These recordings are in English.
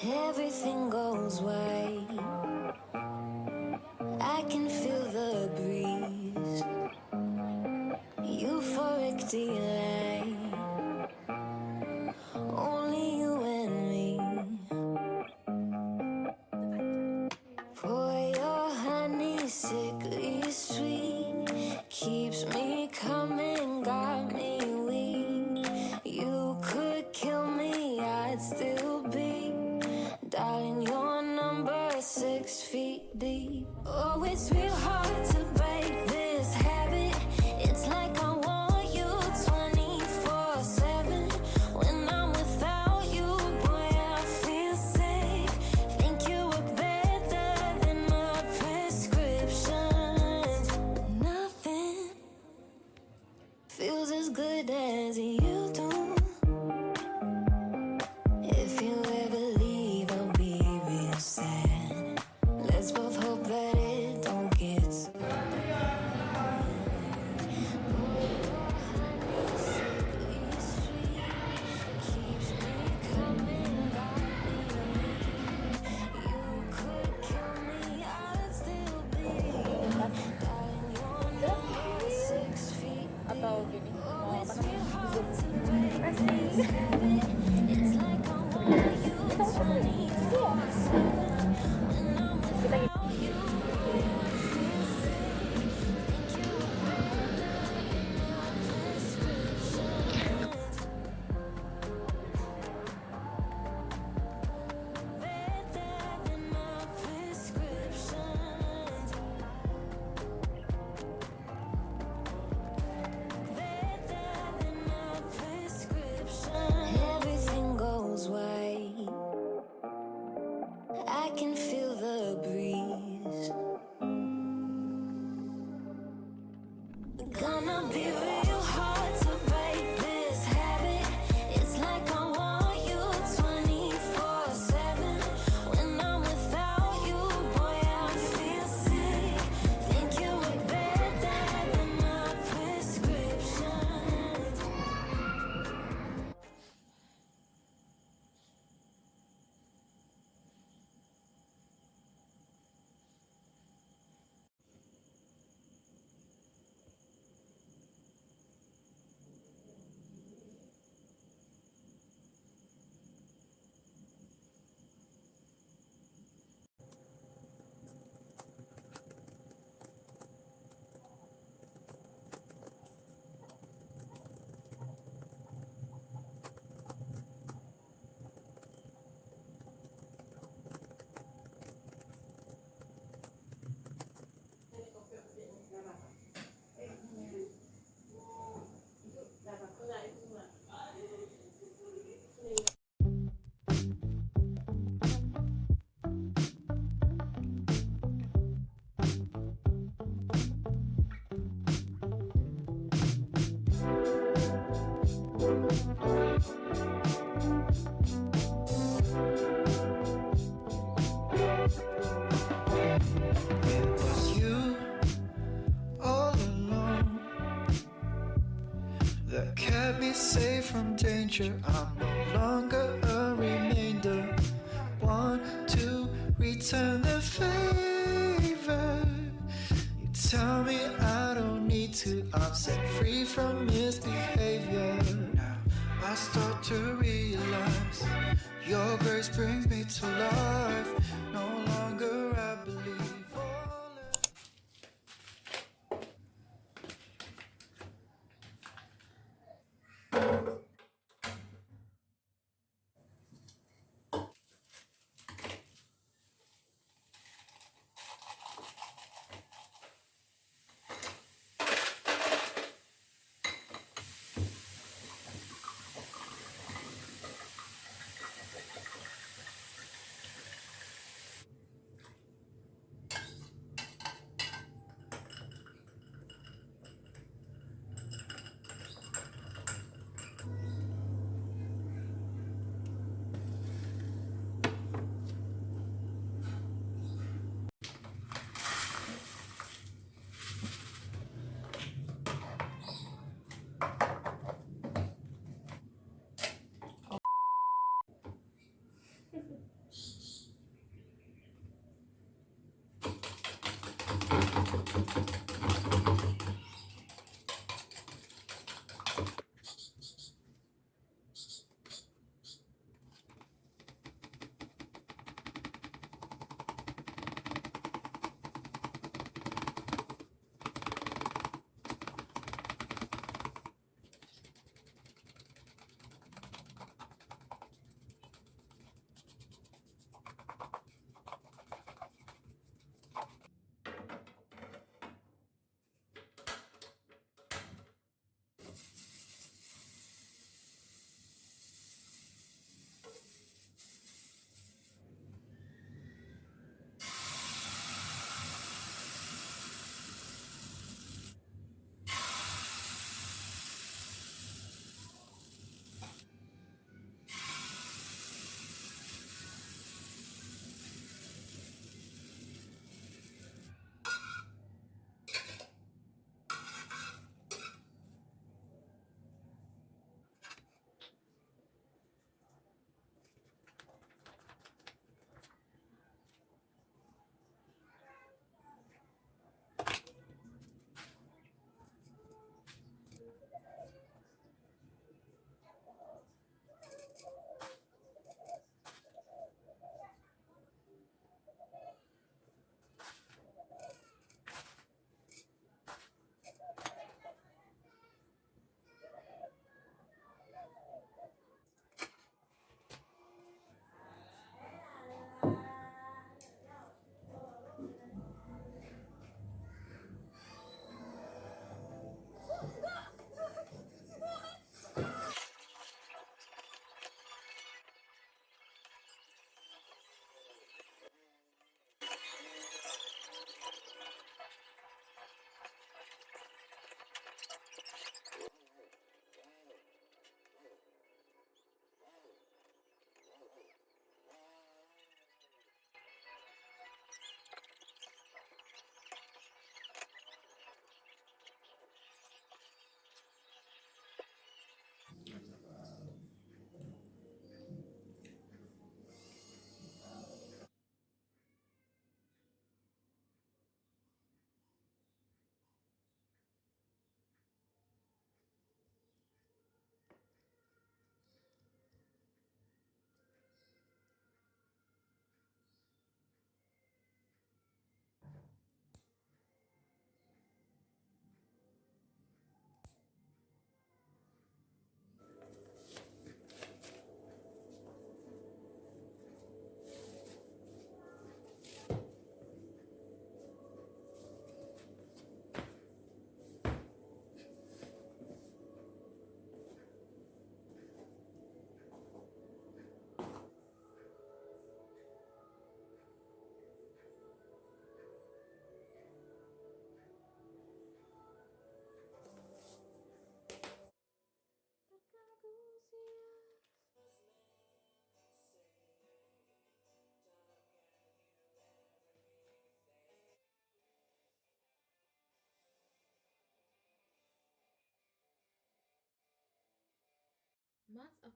Everything goes white. I can feel the breeze. Euphoric delight. Only you and me. Pour your honey, sickly sweet. Keeps me coming, got me weak. You could kill me, I'd still be. Darling, your number is 6 feet deep. Oh, it's real hard to break this habit. It's like I want you 24/7. When I'm without you, boy, I feel sick. Think you work better than my prescriptions. Nothing feels as good as you do. If you ever leave, I'll be real sad. Let's both hope that it don't get so bad. Sickly sweet, keeps me coming, got me weak. You could kill me, I'd still be. Darling, your number is 6 feet deep. Atau gini, Oh, it's real hard to Gonna be real hard to break this habit. It's like I want you 24/7. When I'm without you, boy, I feel sick. Think you were better than my prescription. It was you all alone that kept me safe from danger. I'm no longer a remainder. Want to return the favor. You tell me I don't need to. I'm set free from misbehavior. Now I start to realize your grace brings me to life. No longer I believe.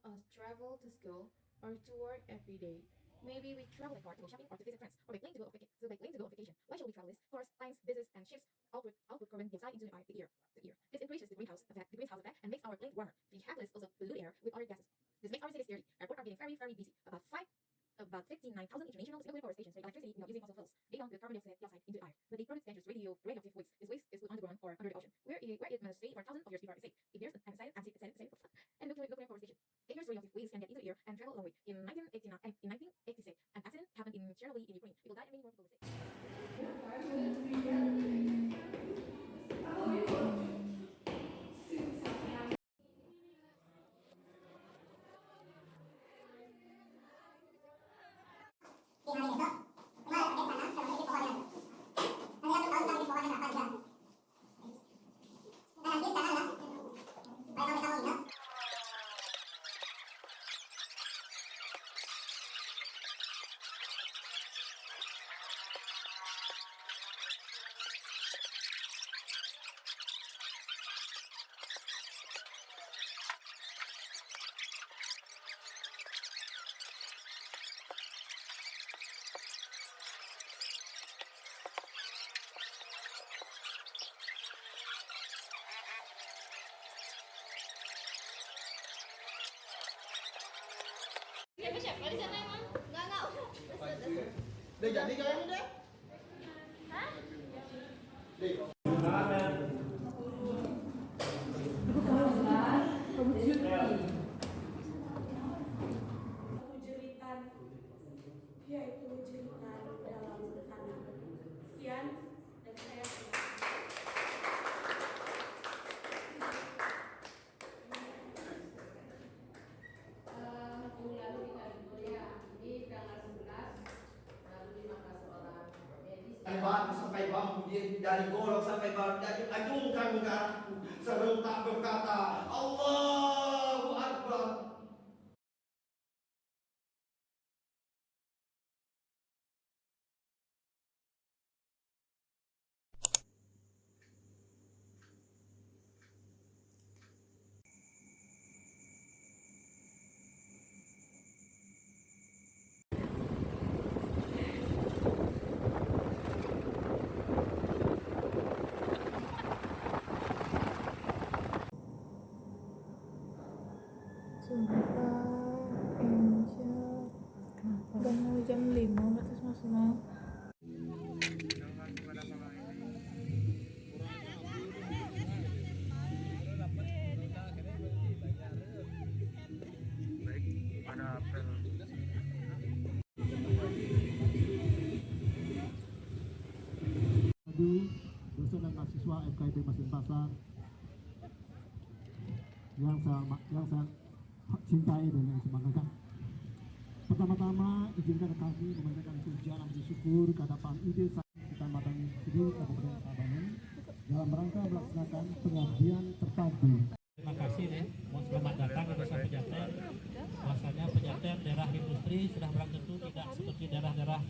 us travel to school or to work every day. Maybe we travel by car to go shopping or to visit friends, or by plane to go on vacation. Why should we travel this? Cars, planes, buses, and ships output carbon dioxide into the air. This increases the greenhouse effect, and makes our planet warmer. Vehicles also pollute air with other gases. This makes our cities dirty. Airports are getting very, very busy. About 59,000 international single power stations make electricity without using fossil fuels. They don't put carbon dioxide into the air, but they produce dangerous radioactive waste. This waste is put underground or under the ocean, where it must stay for thousands of years before it's safe. If there's an and nuclear power station, dangerous radioactive waste can get into the air and travel a long way. In 1986, an accident happened in Chernobyl in Ukraine. People died and many more people were sick. Siapa di sana emang? Enggak. Udah jadi kayaknya deh. Hah? Jeritan, yaitu jeritan dalam tanah. Sekian dan saya minggu lalu kita di Korea ini tanggal 11 lalu 15 orang medis Sampai bambu dia dari golok sampai bambu dia acungkan darahku serentak berkata Allahu Akbar. Udah mau jam 5 batas maksimal. Dosen dan mahasiswa FKIP Mesin Pasar yang saya cintai dan yang sebanggakan. Pertama-tama izinkan kami memanjatkan pujian dan syukur kehadapan ide Kecamatan Kediri Kabupaten Tabanan dalam rangka melaksanakan pengabdian terpadu. Terima kasih ya, selamat datang ke Desa Pejaten. Bahwasanya Pejaten daerah industri sudah belum tentu tidak seperti daerah-daerah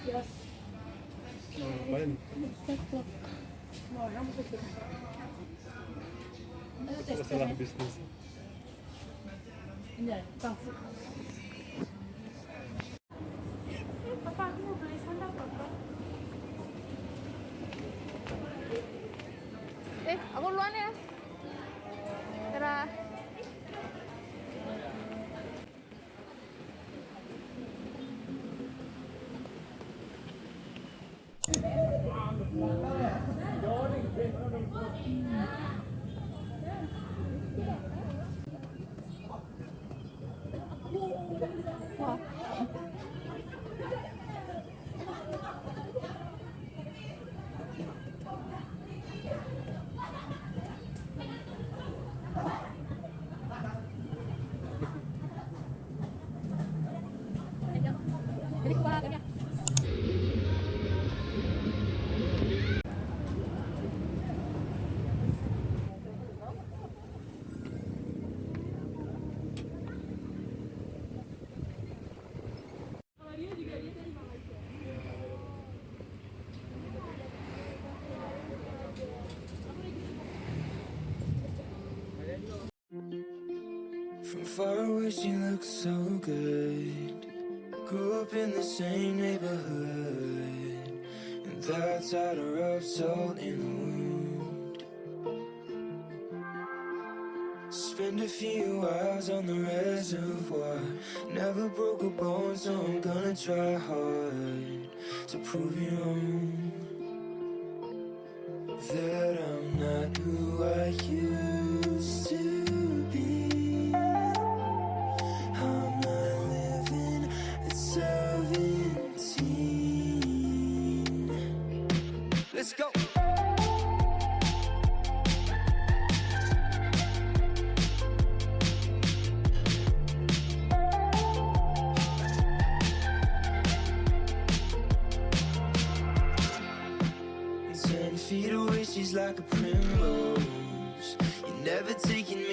Yes. Ngapain? Semua orang mau kerja. Ayo tes. Masalah bisnis. Ini ya, bangsu. Papa, aku mau beli sandal, Papa. Aku duluan ya. Dadah. Jadi kepala kayaknya. From far away she looks so good. Grew up in the same neighborhood, and that's how to rub salt in the wound. Spend a few hours on the reservoir. Never broke a bone, so I'm gonna try hard to prove you wrong. That I'm not who I used to be. I'm not living at 17. Let's go. Feet away, she's like a primrose. You're never taking